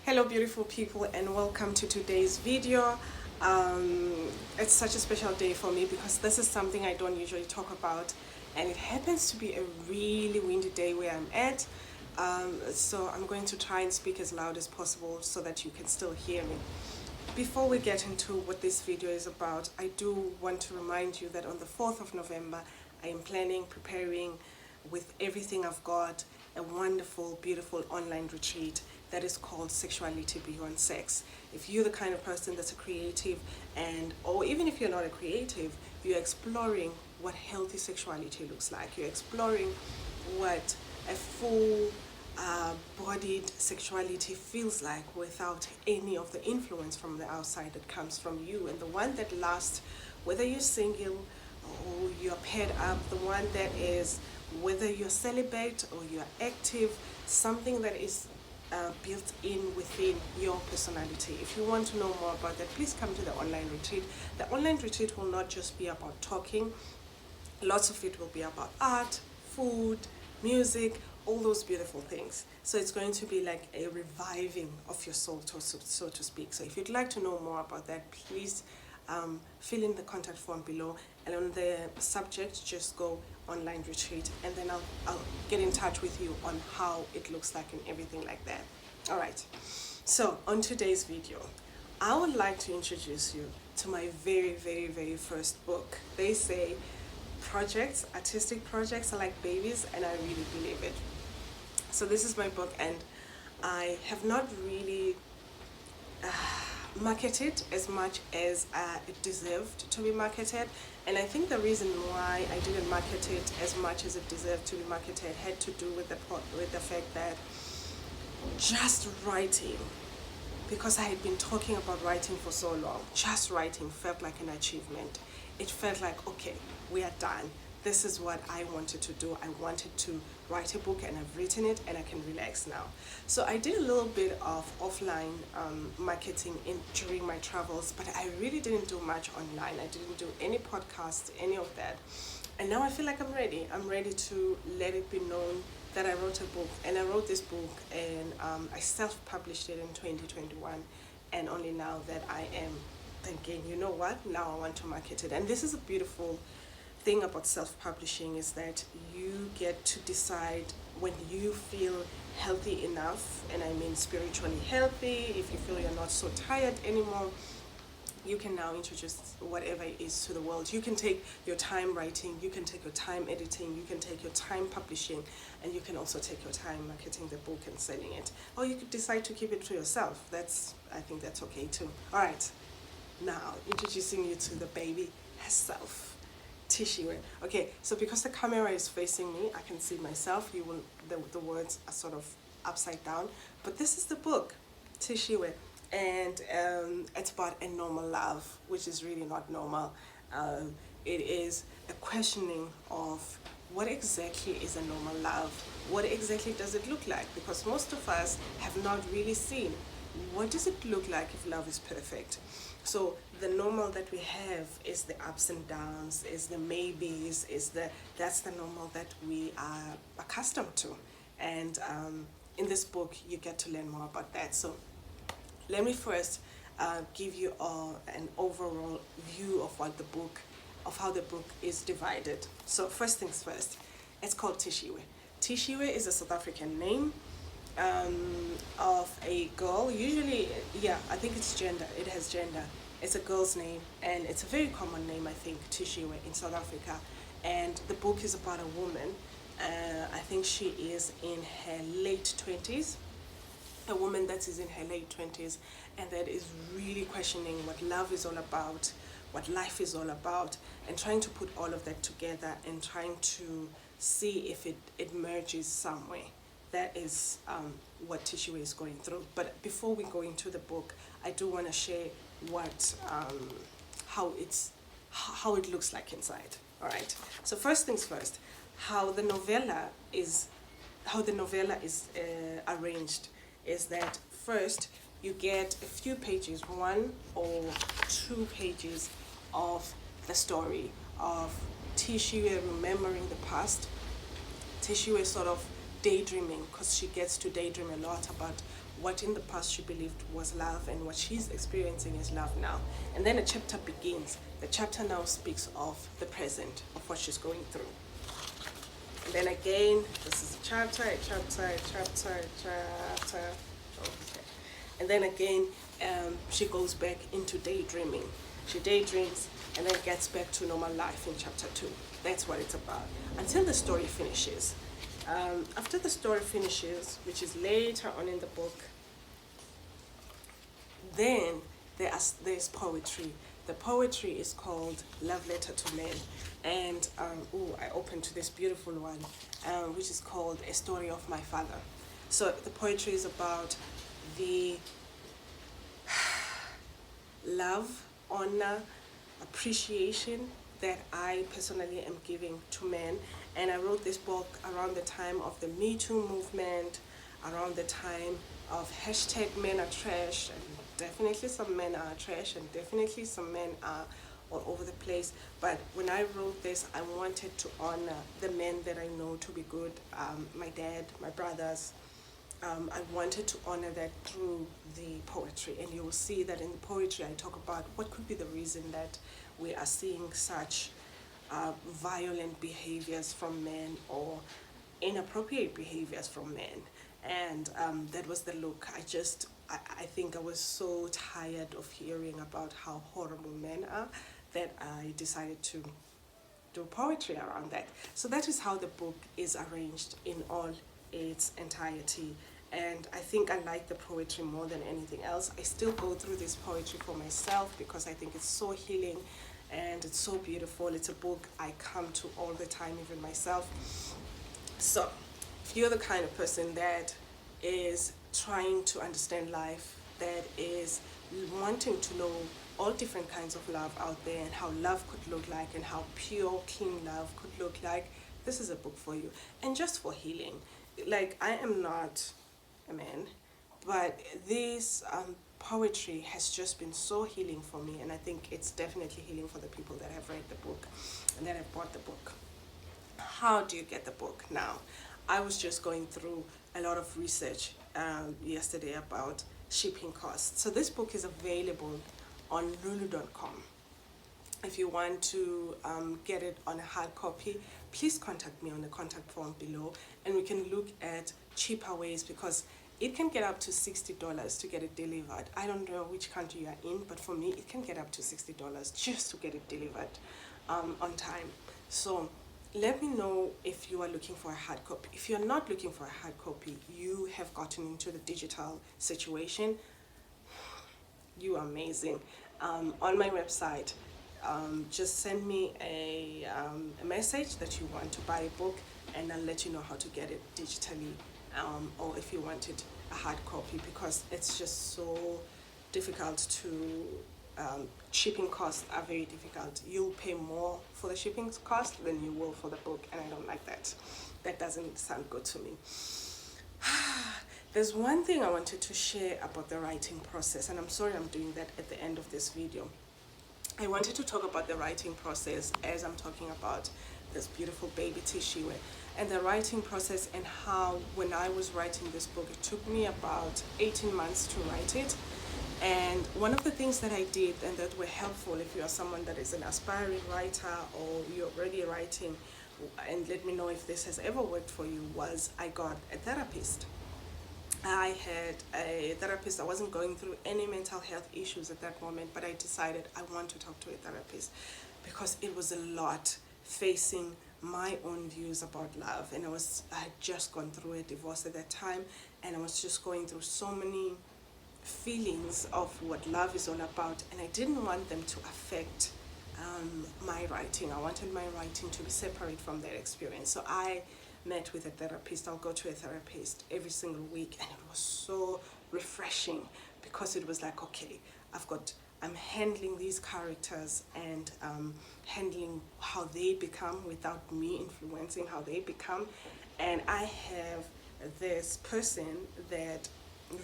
Hello beautiful people, and welcome to today's video. It's such a special day for me because this is something I don't usually talk about, and it happens to be a really windy day where I'm at. So I'm going to try and speak as loud as possible so that you can still hear me. Before we get into what this video is about, I do want to remind you that on the 4th of November I am preparing with everything I've got, a wonderful, beautiful online retreat that is called Sexuality Beyond Sex. If you're the kind of person that's a creative, or even if you're not a creative, you're exploring what healthy sexuality looks like. You're exploring what a full bodied sexuality feels like without any of the influence from the outside that comes from you, and the one that lasts, whether you're single or you're paired up, the one that is, whether you're celibate or you're active, something that is built in within your personality. If you want to know more about that, please come to the online retreat. The online retreat will not just be about talking, lots of it will be about art, food, music, all those beautiful things. So it's going to be like a reviving of your soul, so to speak. So if you'd like to know more about that, please fill in the contact form below, and on the subject just go online retreat, and then I'll get in touch with you on how it looks like and everything like that. All right, so on today's video I would like to introduce you to my very first book. They say artistic projects are like babies, and I really believe it. So this is my book, and I have not really marketed as much as it deserved to be marketed, and I think the reason why I didn't market it as much as it deserved to be marketed had to do with the fact that just writing, because I had been talking about writing for so long, just writing felt like an achievement. It felt like, okay, we are done. This is what I wanted to do. I wanted to write a book, and I've written it, and I can relax now. So I did a little bit of offline marketing during my travels, but I really didn't do much online. I didn't do any podcasts, any of that. And now I feel like I'm ready. I'm ready to let it be known that I wrote a book, and I wrote this book, and I self-published it in 2021, and only now that I am thinking, you know what, now I want to market it. And this is a beautiful thing about self-publishing, is that you get to decide when you feel healthy enough, and I mean spiritually healthy. If you feel you're not so tired anymore, you can now introduce whatever it is to the world. You can take your time writing, you can take your time editing, you can take your time publishing, and you can also take your time marketing the book and selling it. Or you could decide to keep it to yourself. I think that's okay too. All right, now introducing you to the baby herself, Tishiwe. Okay, so because the camera is facing me, I can see myself. The words are sort of upside down, but this is the book, Tishiwe, and it's about a normal love, which is really not normal. It is a questioning of what exactly is a normal love. What exactly does it look like? Because most of us have not really seen what does it look like if love is perfect. So the normal that we have is the ups and downs, is the maybes, that's the normal that we are accustomed to. And in this book you get to learn more about that. So let me first give you an overall view of how the book is divided. So first things first, it's called Tishiwe. Tishiwe is a South African name of a girl. Usually, yeah, I think it's gender. It has gender. It's a girl's name, and it's a very common name, I think, Tishiwe, in South Africa. And the book is about a woman. I think she is in her late 20s. A woman that is in her late 20s, and that is really questioning what love is all about, what life is all about, and trying to put all of that together and trying to see if it merges somewhere. That is what Tishiwe is going through. But before we go into the book, I do want to share how it looks like inside. All right. So first things first, how the novella is arranged is that first you get a few pages, 1 or 2 pages of the story of Tishiwe remembering the past. Tishiwe sort of daydreaming, because she gets to daydream a lot about what in the past she believed was love and what she's experiencing is love now. And then a chapter begins. The chapter now speaks of the present, of what she's going through. And then again, this is a chapter, a chapter, a chapter, a chapter. Okay. And then again, she goes back into daydreaming. She daydreams and then gets back to normal life in chapter 2. That's what it's about. Until the story finishes. After the story finishes, which is later on in the book, then there's poetry. The poetry is called Love Letter to Men. And I opened to this beautiful one, which is called A Story of My Father. So the poetry is about the love, honor, appreciation that I personally am giving to men. And I wrote this book around the time of the Me Too movement, around the time of hashtag men are trash, and definitely some men are trash, and definitely some men are all over the place. But when I wrote this, I wanted to honor the men that I know to be good, my dad, my brothers. I wanted to honor that through the poetry, and you will see that in the poetry I talk about what could be the reason that we are seeing such violent behaviors from men or inappropriate behaviors from men. And that was the look. I think I was so tired of hearing about how horrible men are that I decided to do poetry around that. So that is how the book is arranged in all its entirety. And I think I like the poetry more than anything else. I still go through this poetry for myself because I think it's so healing and it's so beautiful. It's a book I come to all the time, even myself. So if you're the kind of person that is trying to understand life, that is wanting to know all different kinds of love out there and how love could look like and how pure, clean love could look like, this is a book for you. And just for healing. Like, I am not a man, but this poetry has just been so healing for me, and I think it's definitely healing for the people that have read the book and that have bought the book. How do you get the book now? I was just going through a lot of research yesterday about shipping costs. So this book is available on lulu.com. If you want to get it on a hard copy, please contact me on the contact form below, and we can look at cheaper ways, because it can get up to $60 to get it delivered. I don't know which country you are in, but for me, it can get up to $60 just to get it delivered on time. So let me know if you are looking for a hard copy. If you're not looking for a hard copy, you have gotten into the digital situation, you are amazing. On my website, just send me a message that you want to buy a book, and I'll let you know how to get it digitally, or if you wanted a hard copy, because it's just so difficult to shipping costs are very difficult. You'll pay more for the shipping cost than you will for the book, and I don't like that. That doesn't sound good to me. There's one thing I wanted to share about the writing process, and I'm sorry I'm doing that at the end of this video. I wanted to talk about the writing process as I'm talking about this beautiful baby Tishiwe, and the writing process, and how when I was writing this book, it took me about 18 months to write it. And one of the things that I did and that were helpful if you are someone that is an aspiring writer or you're already writing, and let me know if this has ever worked for you, was I got a therapist. I had a therapist. I wasn't going through any mental health issues at that moment, but I decided I want to talk to a therapist because it was a lot facing my own views about love. And I had just gone through a divorce at that time, and I was just going through so many feelings of what love is all about, and I didn't want them to affect my writing. I wanted my writing to be separate from that experience. So I met with a therapist. I'll go to a therapist every single week, and it was so refreshing because it was like, okay, I'm handling these characters and handling how they become without me influencing how they become. And I have this person that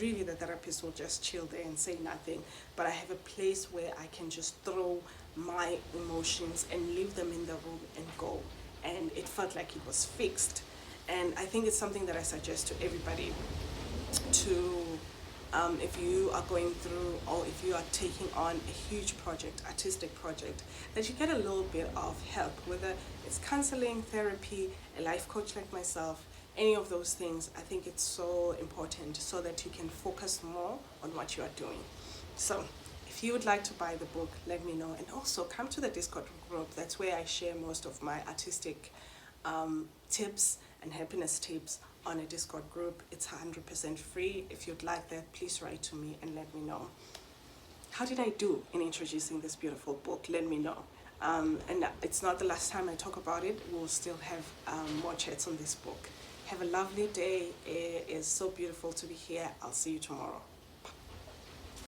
really the therapist will just chill there and say nothing, but I have a place where I can just throw my emotions and leave them in the room and go, and it felt like it was fixed. And I think it's something that I suggest to everybody to if you are going through, or if you are taking on a huge project, artistic project, that you get a little bit of help, whether it's counseling, therapy, a life coach like myself, any of those things. I think it's so important so that you can focus more on what you are doing. So if you would like to buy the book, let me know. And also come to the Discord group. That's where I share most of my artistic tips and happiness tips on a Discord group. It's 100% free. If you'd like that, please write to me and let me know. How did I do in introducing this beautiful book? Let me know. And it's not the last time I talk about it. We'll still have more chats on this book. Have a lovely day. It is so beautiful to be here. I'll see you tomorrow.